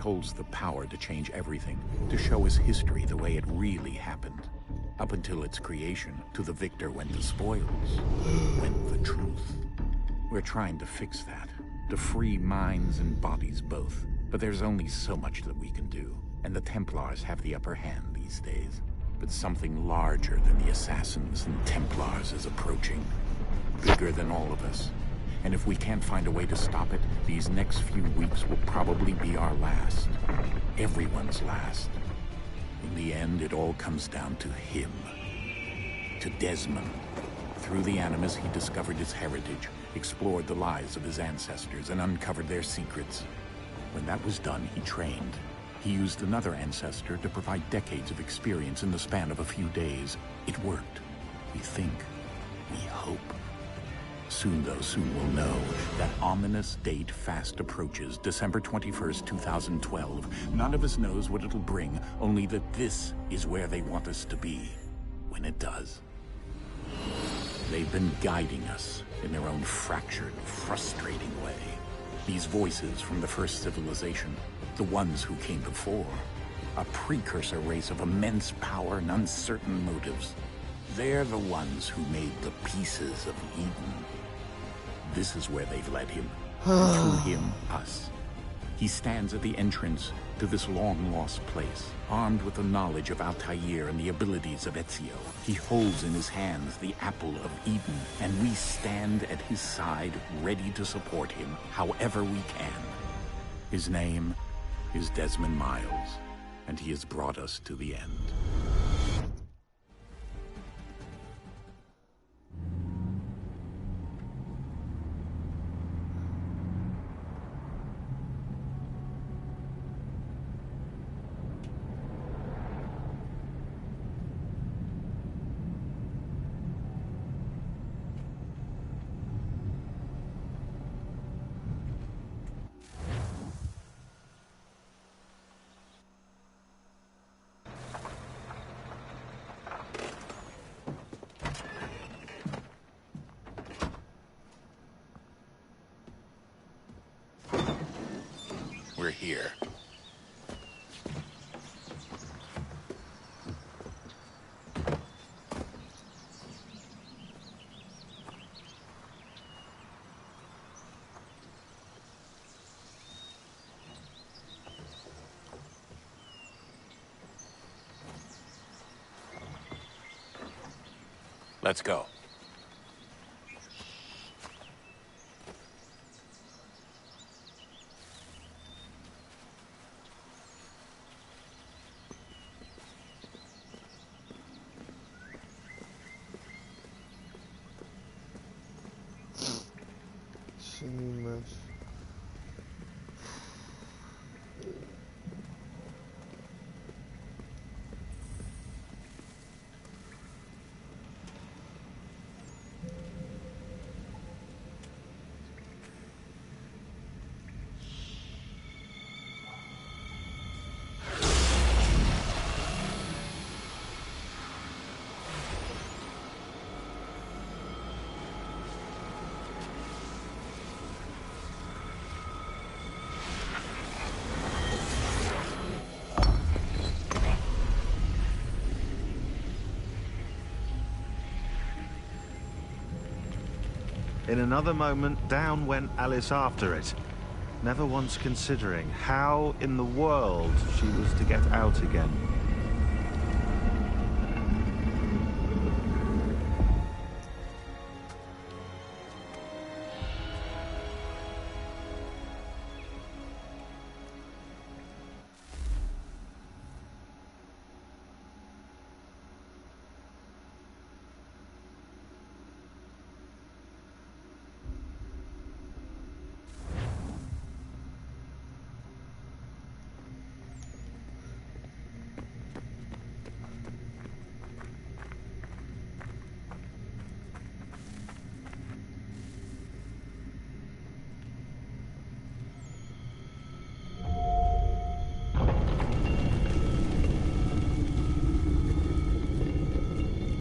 holds the power to change everything, to show us history the way it really happened. Up until its creation, to the victor went the spoils, went the truth. We're trying to fix that, to free minds and bodies both. But there's only so much that we can do, and the Templars have the upper hand these days. But something larger than the Assassins and Templars is approaching, bigger than all of us. And if we can't find a way to stop it, these next few weeks will probably be our last. Everyone's last. In the end, it all comes down to him. To Desmond. Through the Animus, he discovered his heritage, explored the lives of his ancestors, and uncovered their secrets. When that was done, he trained. He used another ancestor to provide decades of experience in the span of a few days. It worked. We think. We hope. Soon we'll know. That ominous date fast approaches, December 21st, 2012. None of us knows what it'll bring, only that this is where they want us to be, when it does. They've been guiding us in their own fractured, frustrating way. These voices from the first civilization, the ones who came before, a precursor race of immense power and uncertain motives. They're the ones who made the pieces of Eden. This is where they've led him. And through him, us. He stands at the entrance to this long-lost place, armed with the knowledge of Altair and the abilities of Ezio. He holds in his hands the apple of Eden, and we stand at his side, ready to support him however we can. His name is Desmond Miles, and he has brought us to the end. We're here. Let's go. In another moment, down went Alice after it, never once considering how in the world she was to get out again.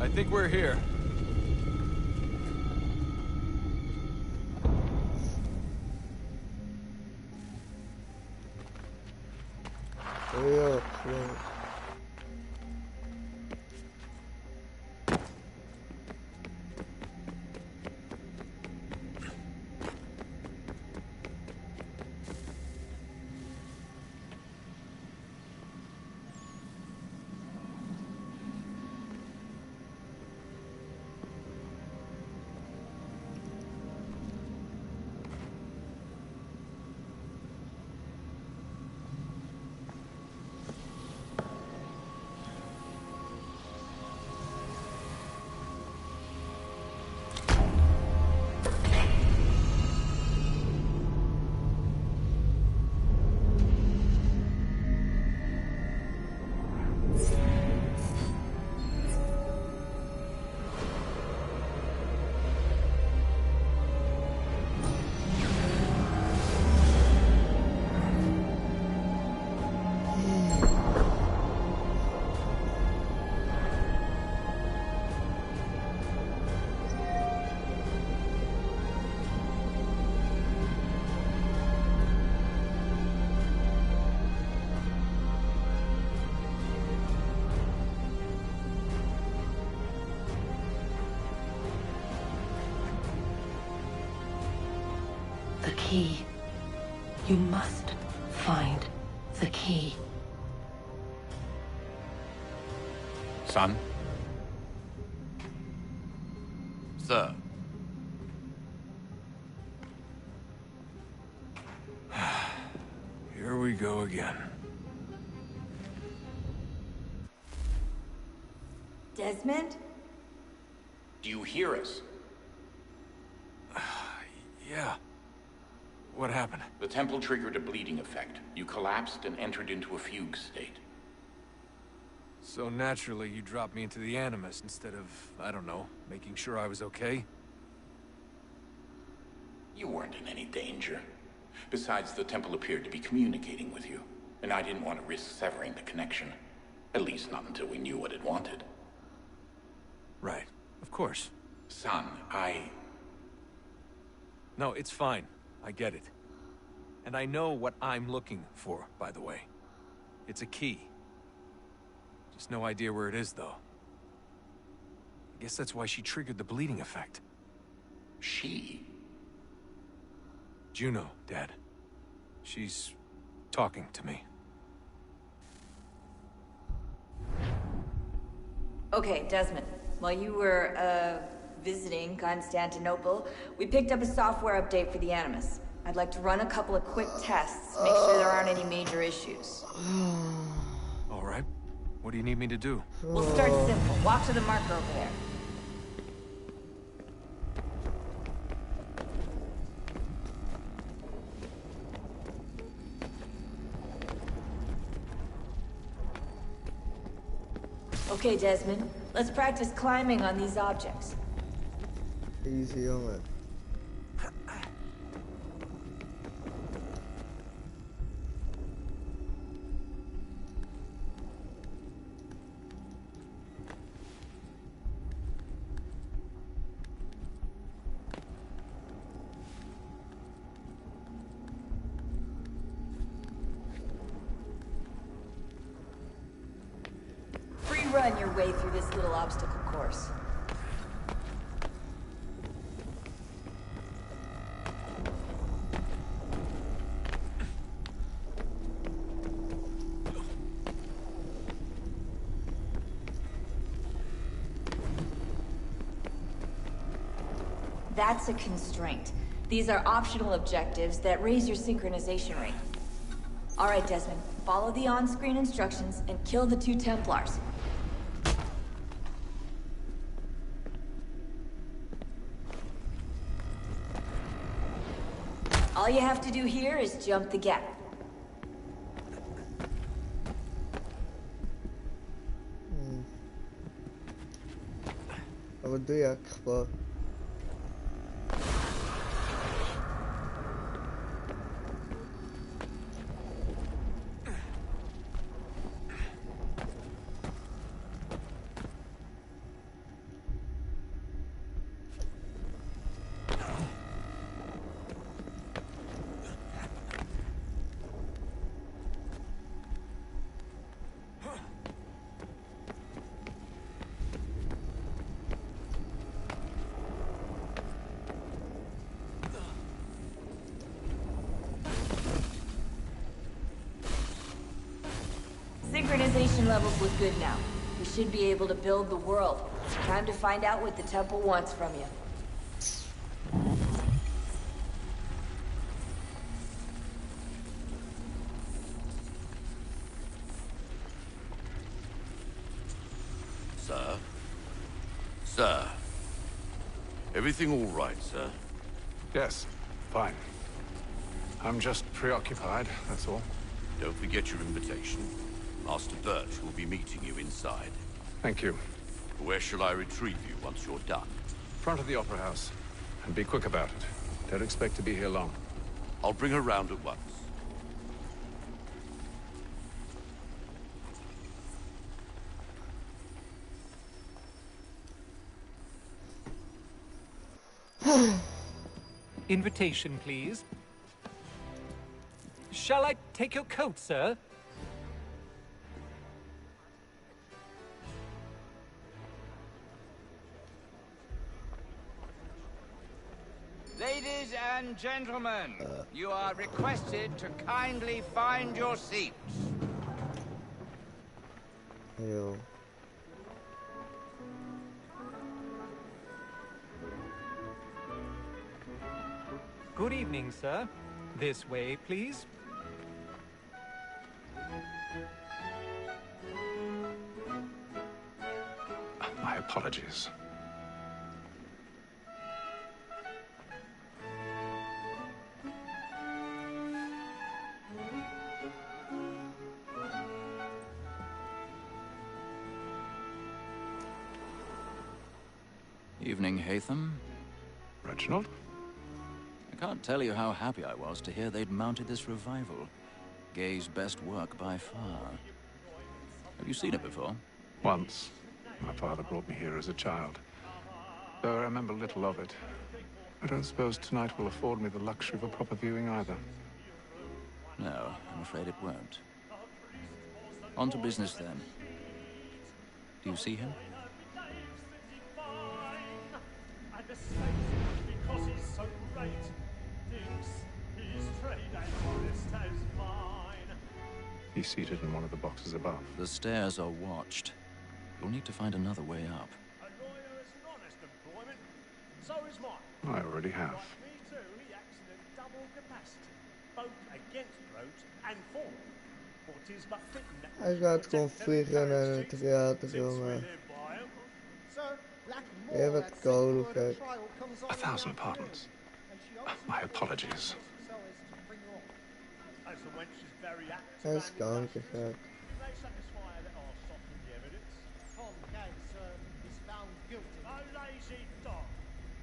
I think we're here. Hurry up, man. The key. You must find the key. Son? Sir. Here we go again. Desmond? Do you hear us? Yeah. What happened? The temple triggered a bleeding effect. You collapsed and entered into a fugue state. So naturally, you dropped me into the Animus instead of, I don't know, making sure I was okay? You weren't in any danger. Besides, the temple appeared to be communicating with you, and I didn't want to risk severing the connection. At least not until we knew what it wanted. Right. Of course. Son, No, it's fine. I get it. And I know what I'm looking for, by the way. It's a key. Just no idea where it is, though. I guess that's why she triggered the bleeding effect. She? Juno, Dad. She's talking to me. Okay, Desmond. While you were, visiting Constantinople, we picked up a software update for the Animus. I'd like to run a couple of quick tests, make sure there aren't any major issues. All right. What do you need me to do? We'll start simple. Walk to the marker over there. Okay, Desmond. Let's practice climbing on these objects. Easy on it. Free run your way through this little obstacle course. That's a constraint. These are optional objectives that raise your synchronization rate. All right, Desmond. Follow the on-screen instructions and kill the 2 Templars. All you have to do here is jump the gap. بده يكفى. Sensation levels look good now. We should be able to build the world. Time to find out what the temple wants from you. Sir? Sir? Everything all right, sir? Yes, fine. I'm just preoccupied, that's all. Don't forget your invitation. Master Birch will be meeting you inside. Thank you. Where shall I retrieve you once you're done? Front of the Opera House. And be quick about it. Don't expect to be here long. I'll bring her round at once. Invitation, please. Shall I take your coat, sir? Ladies and gentlemen, you are requested to kindly find your seats. Yo. Good evening, sir. This way, please. My apologies. Evening, Haytham. Reginald? I can't tell you how happy I was to hear they'd mounted this revival. Gay's best work by far. Have you seen it before? Once. My father brought me here as a child. Though I remember little of it. I don't suppose tonight will afford me the luxury of a proper viewing either. No, I'm afraid it won't. On to business, then. Do you see him? He's seated in one of the boxes above. The stairs are watched. You'll need to find another way up. A lawyer is an honest employment. So is mine. I already have. Like me too, he acts in a double capacity. Both against Roach and for him. For 'tis but fitting that Hij gaat gewoon vliegen naar het theater, jongen. Je bent koud, gek. 1,000 pardons. My apologies. as the wench is very apt. Hij is kankergek. They satisfy her that I'll soften the evidence. Tom Gates is found guilty. A lazy dog.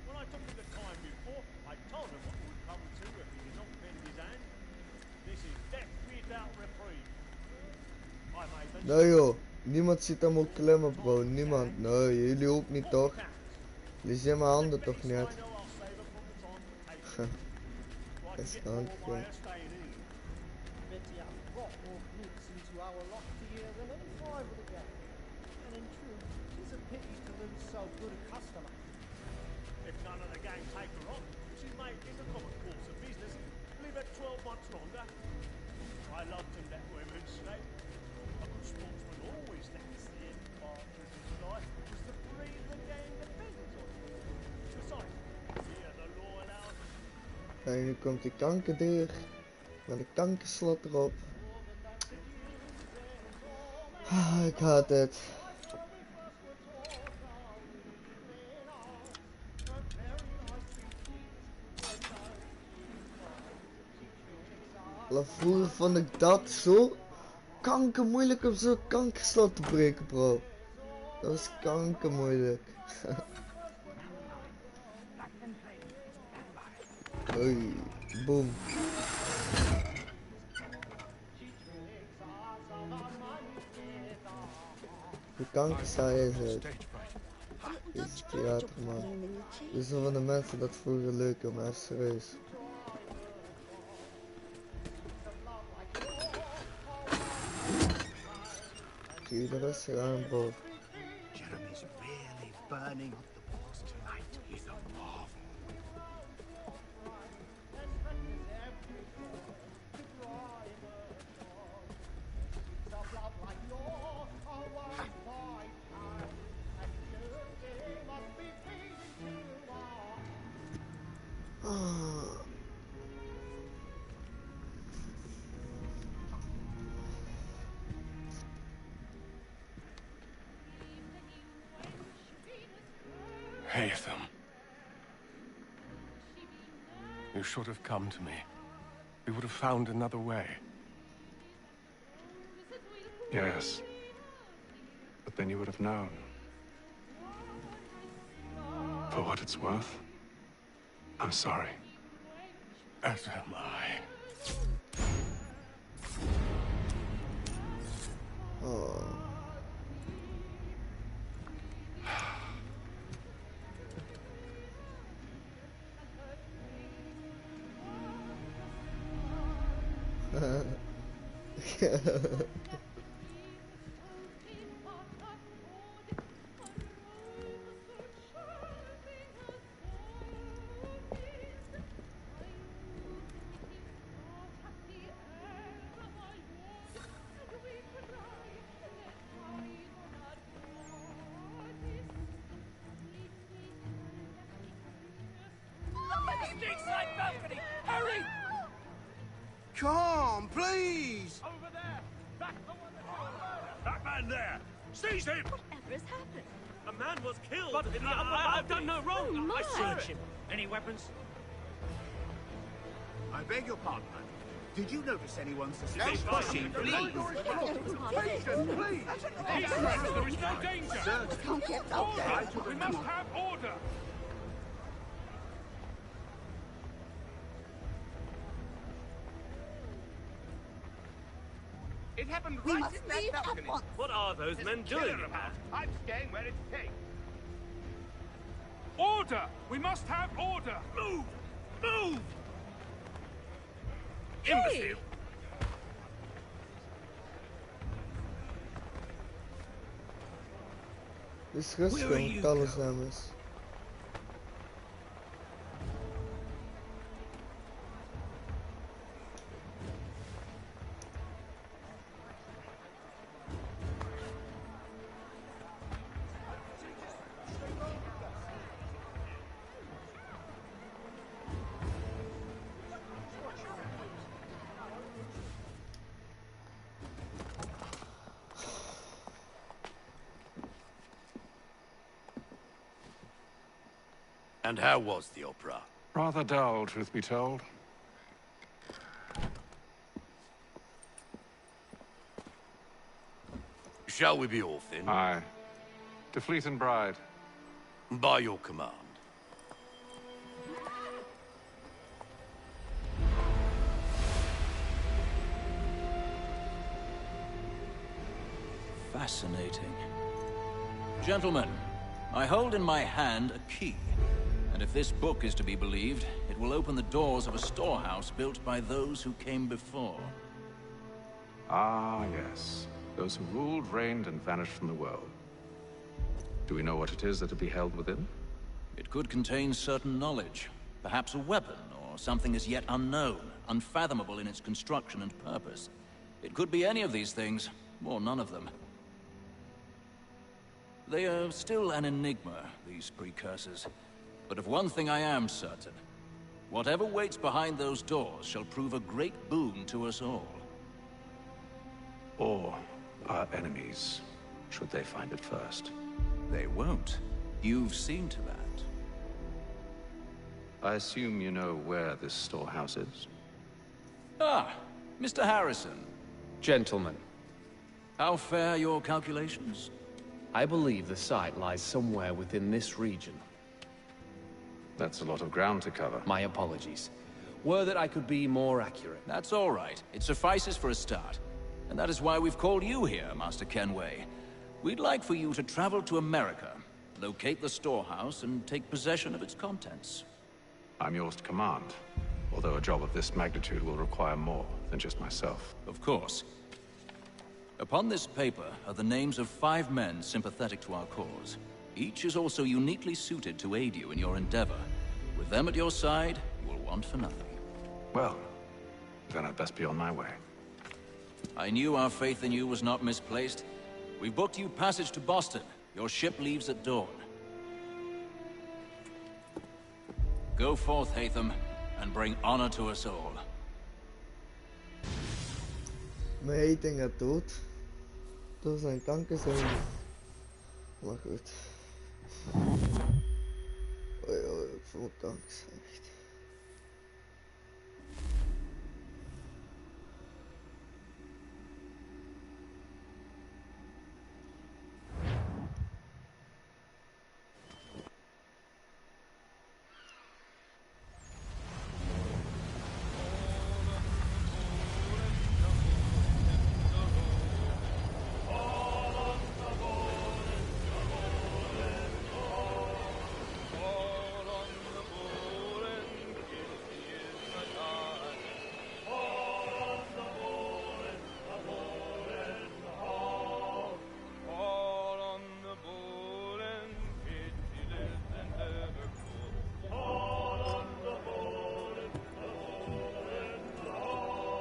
When I took him the time before, I told him what would come to if he did not bend his hand. This is death without reprieve. I made the Nee joh, niemand ziet hem ook klemmen bro, niemand. Nee, jullie ook niet toch? Jullie zien mijn handen toch niet? Dat is kankergek. If none of the gang take her on, she may, in the common course of business, live at 12 months longer. I loved him that women's slave. A good sportsman always thinks the end part of his life was to breed the gang depends on him. Besides, here the law allows him. En nu komt die kankerdeur. Met de kankerslot erop. Ah, ik haat het. Vroeger vond ik dat zo kankermoeilijk om zo'n kankerslot te breken, bro. Dat was kankermoeilijk. Oei, boom. De kankersaai is het. Dit is theater, man. Dus van de mensen dat vroeger leuk, maar serieus. Zie je rustig aan, bro. Jeremy's really burning up the books tonight. He's a marvel. Haytham. You should have come to me. We would have found another way. Yes. But then you would have known. For what it's worth, I'm sorry. As am I. Oh. Hurry! Calm, please! Over there! That's the one that man there! Seize him! Whatever has happened? A man was killed but in the upper I've done no wrong! Oh, I my. searched him. Any weapons? I beg your pardon, man. Did you notice anyone suspicious? No pushing, please! Please! There is no danger! Sir, Can't get out Order! there. We must have order! It happened We right must in that leave at balcony. once. What are those men doing? Killer about. I'm staying where it's safe. Order! We must have order! Move! Move! Imbecile! Disgusting, Carlos Ramos. And how was the opera? Rather dull, truth be told. Shall we be off in? Aye. To Fleet and Bride. By your command. Fascinating. Gentlemen, I hold in my hand a key. And if this book is to be believed, it will open the doors of a storehouse built by those who came before. Ah, yes. Those who ruled, reigned, and vanished from the world. Do we know what it is that will be held within? It could contain certain knowledge. Perhaps a weapon, or something as yet unknown, unfathomable in its construction and purpose. It could be any of these things, or none of them. They are still an enigma, these precursors. But of one thing I am certain. Whatever waits behind those doors shall prove a great boon to us all. Or our enemies, should they find it first. They won't. You've seen to that. I assume you know where this storehouse is? Ah, Mr. Harrison. Gentlemen, How fare your calculations? I believe the site lies somewhere within this region. That's a lot of ground to cover. My apologies. Were that I could be more accurate. That's all right. It suffices for a start. And that is why we've called you here, Master Kenway. We'd like for you to travel to America, locate the storehouse, and take possession of its contents. I'm yours to command, although a job of this magnitude will require more than just myself. Of course. Upon this paper are the names of 5 men sympathetic to our cause. Each is also uniquely suited to aid you in your endeavor. With them at your side, you will want for nothing. Well, then I'd best be on my way. I knew our faith in you was not misplaced. We've booked you passage to Boston. Your ship leaves at dawn. Go forth, Haytham, and bring honor to us all. Mijn Haytham gaat dood. Door zijn kankerzoon. Maar goed. Verdacht zegt.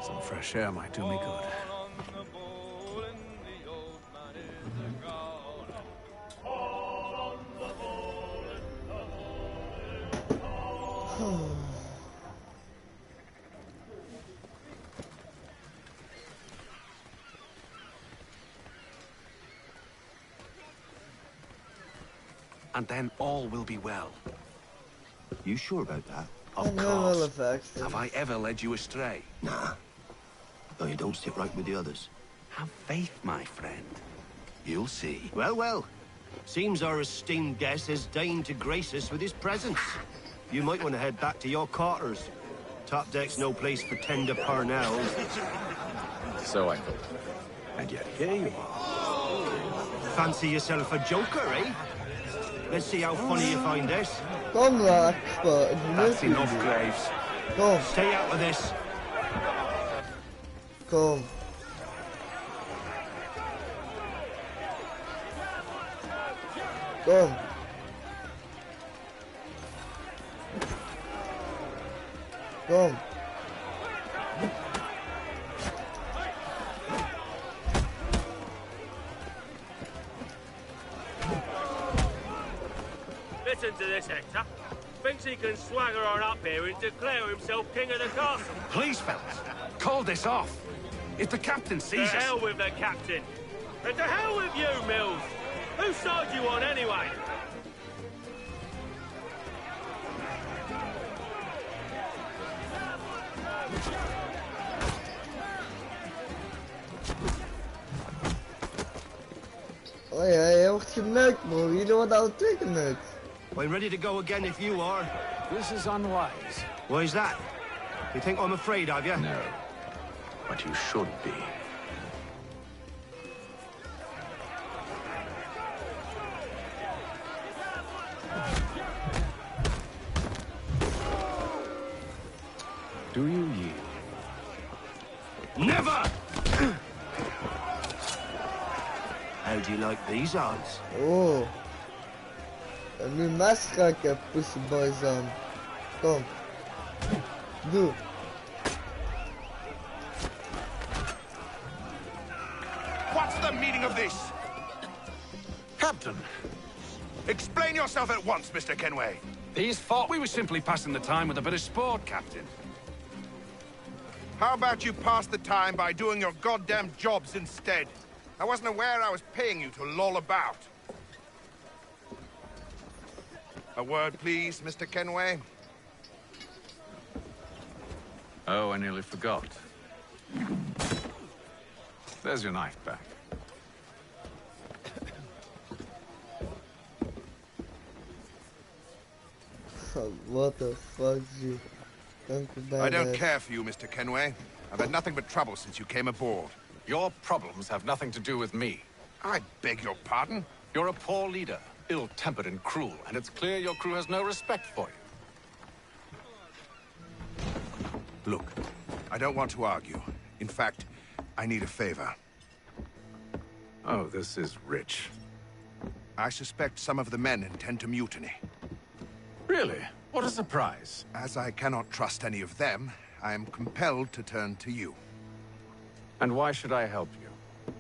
Some fresh air might do me good. And then all will be well. You sure about that? Of course. Have I ever led you astray? Nah. Though you don't sit right with the others. Have faith, my friend. You'll see. Well, well. Seems our esteemed guest has deigned to grace us with his presence. You might want to head back to your quarters. Top deck's no place for tender parnells. So I thought. And yet here you are. Fancy yourself a joker, eh? Let's see how funny you find this. Kom daar, That's enough, Graves. Kom. Stay out of this. Kom. Kom. Kom. Listen to this, Hector. Thinks he can swagger on up here and declare himself king of the castle. Please, fellas, call this off. If the captain sees To us... hell with the captain. And to hell with you, Mills. Whose side you on, anyway? Oh ja, hij wordt geneukt, bro. Jullie worden al twee geneukt. I'm ready to go again if you are. This is unwise. Why is that? You think I'm afraid of you? No. But you should be. Do you yield? Never! How do you like these odds? Oh. En nu mes ga ik er, pussy boys aan. Kom. Doe. What's the meaning of this? Captain! Explain yourself at once, Mr. Kenway. These thought we were simply passing the time with a bit of sport, Captain. How about you pass the time by doing your goddamn jobs instead? I wasn't aware I was paying you to loll about. A word, please, Mr. Kenway. Oh, I nearly forgot. There's your knife back. What the fuck, G? I don't care for you, Mr. Kenway. I've had nothing but trouble since you came aboard. Your problems have nothing to do with me. I beg your pardon? You're a poor leader, ill-tempered and cruel, and it's clear your crew has no respect for you. Look, I don't want to argue. In fact, I need a favor. Oh, this is rich. I suspect some of the men intend to mutiny. Really? What a surprise. As I cannot trust any of them, I am compelled to turn to you. And why should I help you?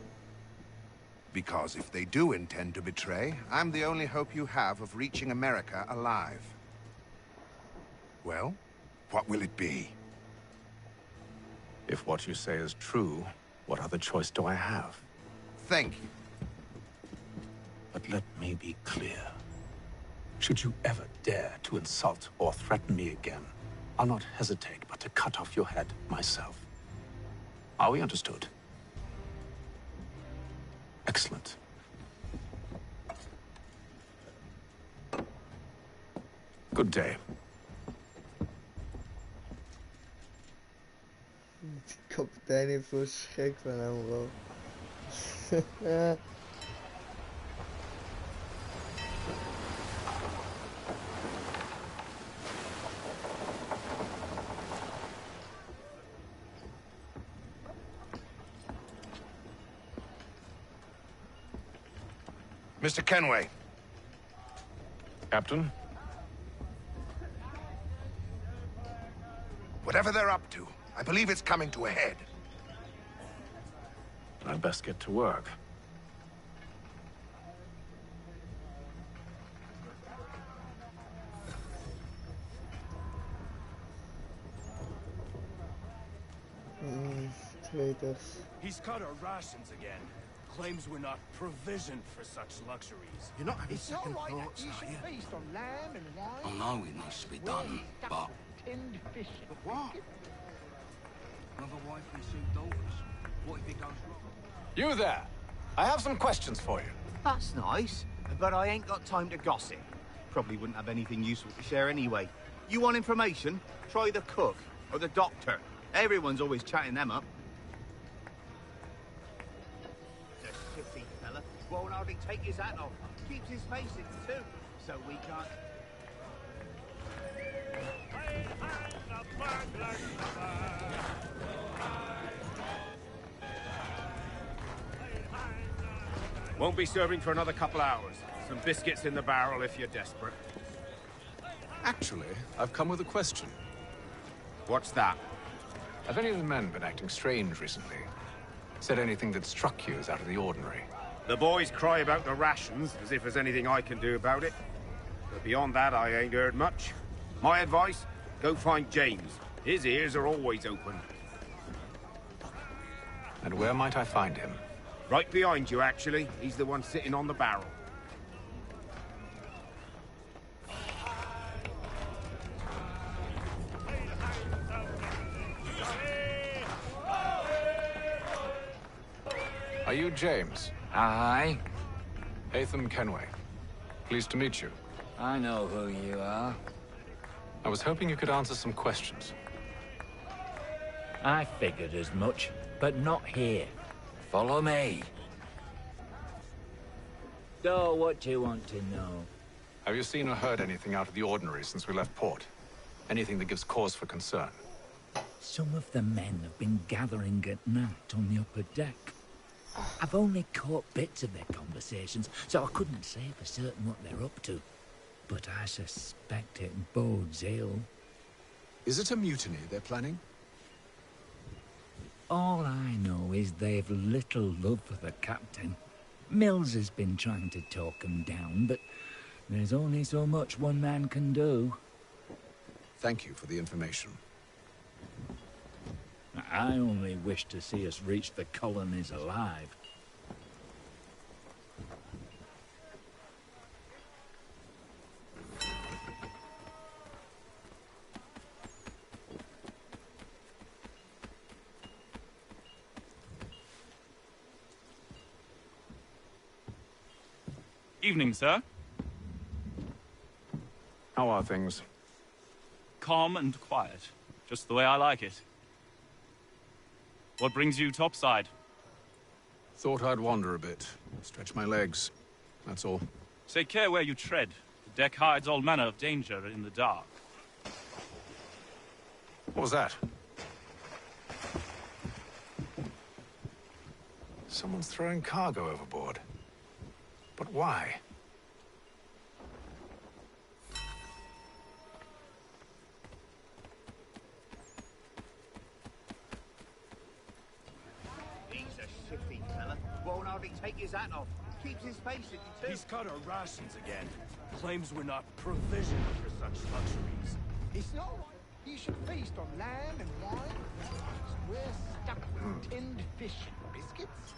Because if they do intend to betray, I'm the only hope you have of reaching America alive. Well, what will it be? If what you say is true, what other choice do I have? Thank you. But let me be clear. Should you ever dare to insult or threaten me again, I'll not hesitate but to cut off your head myself. Are we understood? Excellent. Good day. De kapitein heeft voor schrik van hem, bro. Mr. Kenway. Captain? Whatever they're up to, I believe it's coming to a head. I'd best get to work. Traitors. He's cut our rations again. Claims we're not provisioned for such luxuries. You're not having It's second all right thoughts, that you are should you? feast on lamb and wine. I know it needs to be done, but... Tinned fish. But what? Another wife and 2 daughters. What if it goes wrong? You there! I have some questions for you. That's nice, but I ain't got time to gossip. Probably wouldn't have anything useful to share anyway. You want information? Try the cook or the doctor. Everyone's always chatting them up. The shifty fella won't hardly take his hat off. Keeps his face in too, so we can't... Won't be serving for another couple hours. Some biscuits in the barrel if you're desperate. Actually, I've come with a question. What's that? Have any of the men been acting strange recently? Said anything that struck you as out of the ordinary? The boys cry about the rations, as if there's anything I can do about it. But beyond that, I ain't heard much. My advice, go find James. His ears are always open. And where might I find him? Right behind you, actually. He's the one sitting on the barrel. Are you James? Aye. Haytham Kenway. Pleased to meet you. I know who you are. I was hoping you could answer some questions. I figured as much, but not here. Follow me. So, what do you want to know? Have you seen or heard anything out of the ordinary since we left port? Anything that gives cause for concern? Some of the men have been gathering at night on the upper deck. I've only caught bits of their conversations, so I couldn't say for certain what they're up to. But I suspect it bodes ill. Is it a mutiny they're planning? All I know is they've little love for the captain. Mills has been trying to talk him down, but there's only so much one man can do. Thank you for the information. I only wish to see us reach the colonies alive. Evening, sir. How are things? Calm and quiet. Just the way I like it. What brings you topside? Thought I'd wander a bit. Stretch my legs. That's all. Take care where you tread. The deck hides all manner of danger in the dark. What was that? Someone's throwing cargo overboard. But why? He's a shifty fella. Won't hardly take his hat off. Keeps his face in too. He's cut our rations again. Claims we're not provisioned for such luxuries. It's not right. You should feast on lamb and wine. We're stuck with tinned fish and biscuits.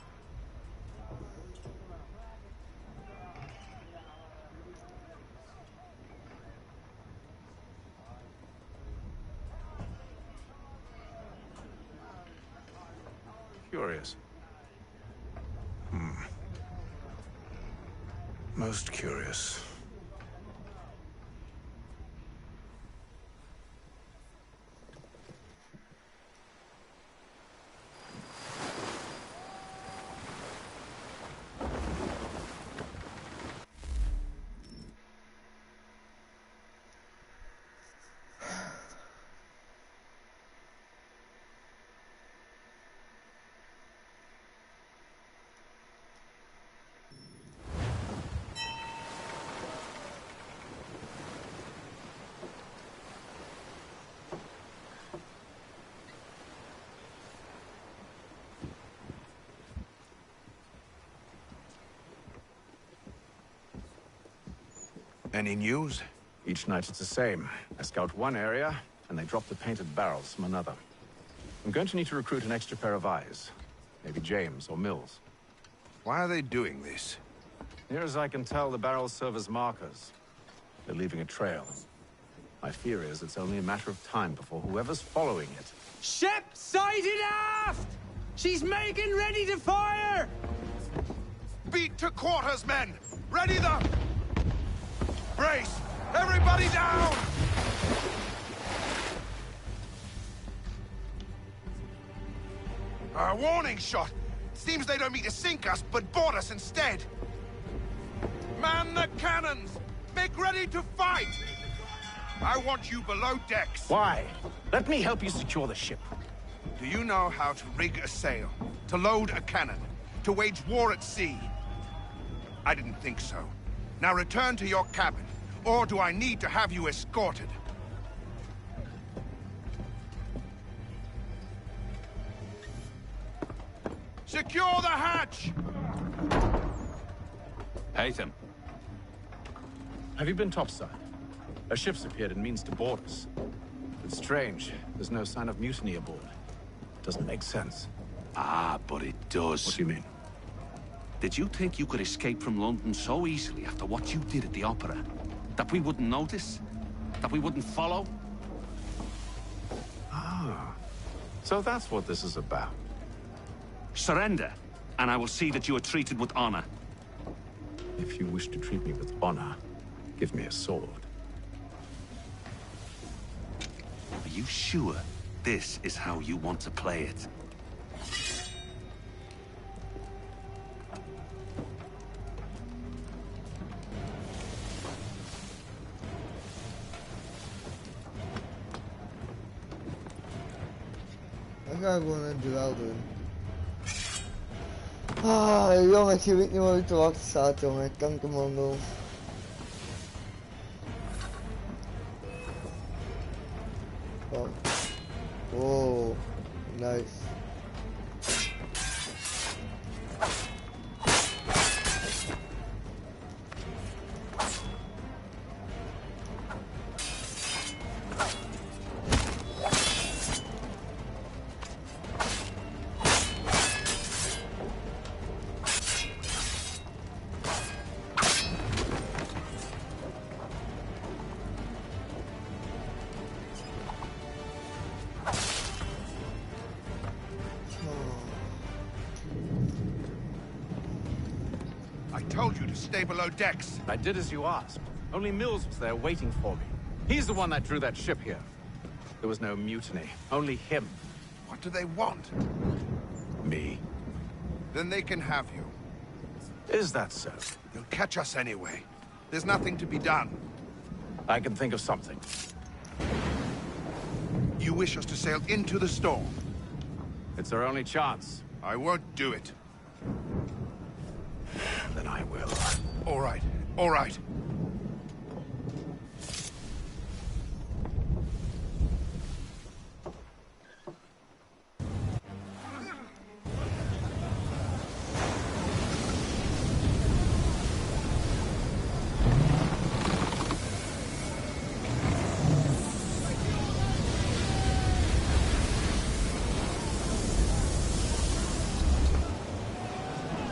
Curious. Most curious. Any news? Each night it's the same. I scout one area, and they drop the painted barrels from another. I'm going to need to recruit an extra pair of eyes. Maybe James or Mills. Why are they doing this? Near as I can tell, the barrels serve as markers. They're leaving a trail. My fear is it's only a matter of time before whoever's following it. Ship sighted aft! She's making ready to fire! Beat to quarters, men! Ready the... Brace! Everybody down! A warning shot! Seems they don't mean to sink us, but board us instead! Man the cannons! Make ready to fight! I want you below decks. Why? Let me help you secure the ship. Do you know how to rig a sail? To load a cannon? To wage war at sea? I didn't think so. Now return to your cabin, or do I need to have you escorted? Secure the hatch! Haytham. Have you been topside? A ship's appeared and means to board us. It's strange. There's no sign of mutiny aboard. Doesn't make sense. Ah, but it does. What do you mean? Did you think you could escape from London so easily after what you did at the Opera? That we wouldn't notice? That we wouldn't follow? Ah. So that's what this is about. Surrender, and I will see that you are treated with honor. If you wish to treat me with honor, give me a sword. Are you sure this is how you want to play it? Jag kan gå ner till Aldrin. Jag vet inte vad vi tar vakt så att jag kan inte många. Oh, nice. Stay below decks. I did as you asked. Only Mills was there waiting for me. He's the one that drew that ship here. There was no mutiny, only him. What do they want? Me. Then they can have you. Is that so? They'll catch us anyway. There's nothing to be done. I can think of something. You wish us to sail into the storm? It's our only chance. I won't do it. Then I will. All right, all right.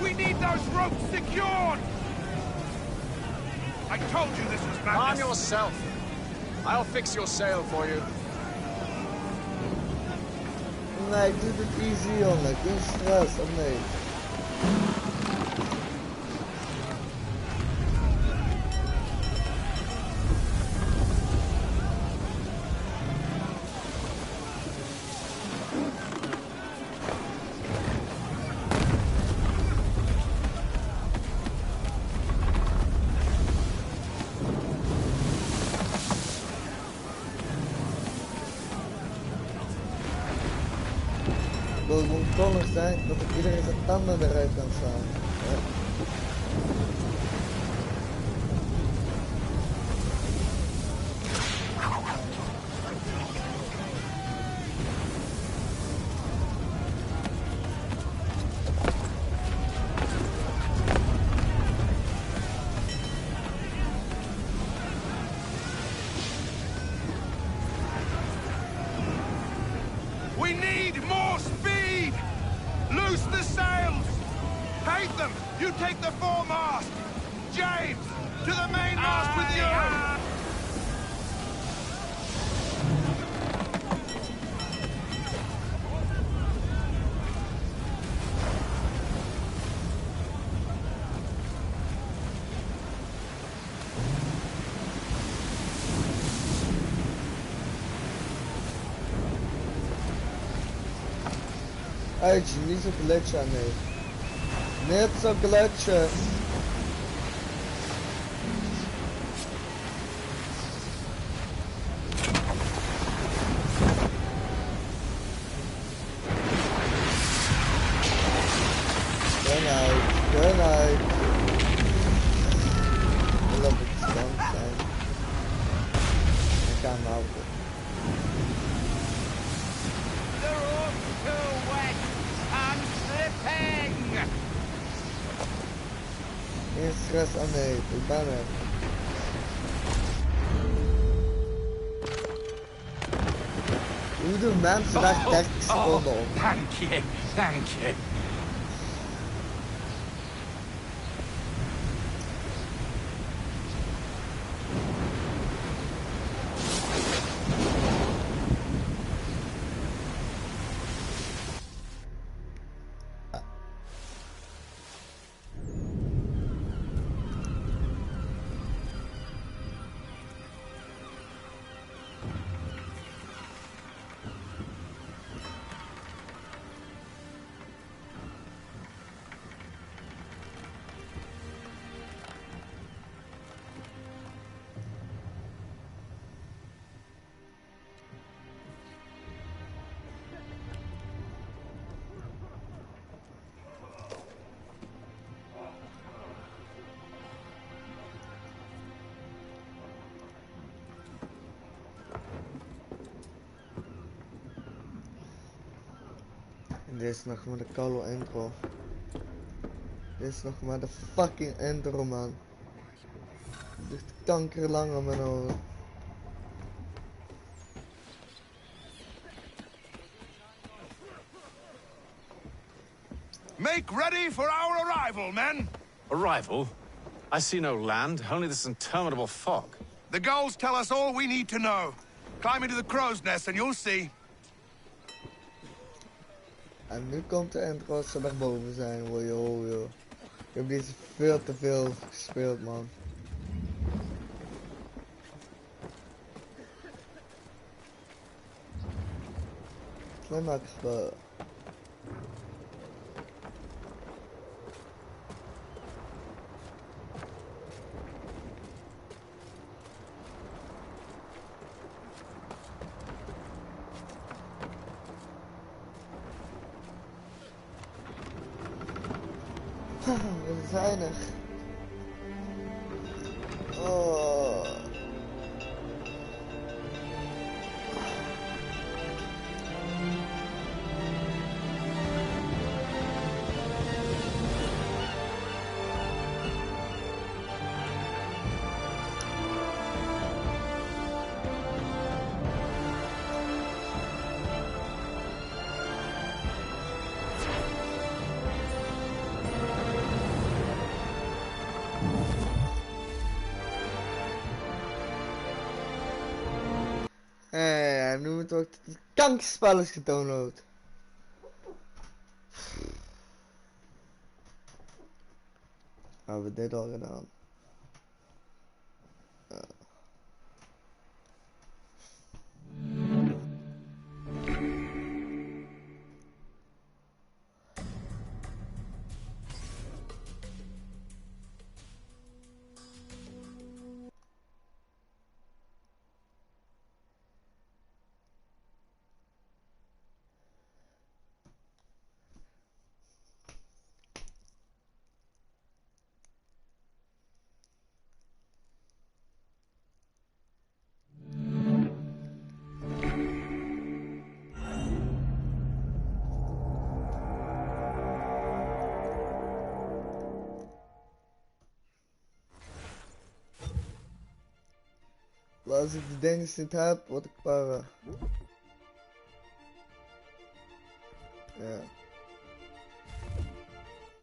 We need those ropes secured! I told you this was madness. Calm yourself. I'll fix your sail for you. Nee, ik doe het easy, jongen. Geen stress, of nee? Het moet kondig zijn dat ik iedereen zijn tanden eruit kan slaan. Ja. We need more speed! Loose the sails! Hate them! You take the foremast! James! To the mainmast with you! Uitje, niet zo glitchen, nee. Niet zo glitchen. Gun uit. Ik wil op het stand zijn. Ik ga hem houden. Geen stress aan nee, ik ben er. Hoe doen mensen daar 30 seconden op? Dank je, dank je. Dit is nog maar de koude intro. Dit is nog maar de fucking intro, man. Het duurt kankerlang aan mijn oren. Make ready for our arrival, men! Arrival? I see no land, only this interminable fog. The gulls tell us all we need to know. Climb into the crow's nest and you'll see. En nu komt de intro als ze naar boven zijn, joh. Ik heb deze veel te veel gespeeld, man. Wat maak ik gebeuren? We zijn er. Oh. Nu moet ook het kankerspel is gedownload. Hebben we dit al gedaan? Als ik de dingen niet heb, word ik para. Ja.